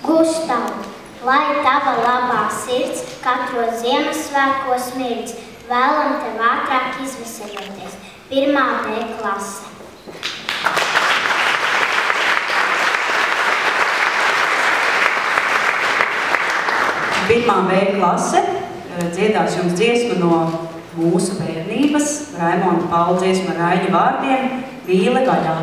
Gustav, lai tava labā sirds katros Ziemassvētkos mirdz, vēlam tev ātrāk izveseļoties. 1. B klase. Pirmā B klase dziedās jums dziesmu no mūsu bērnības, Raimonda Paula dziesma ar Raini vārdiem Vīle vaļā.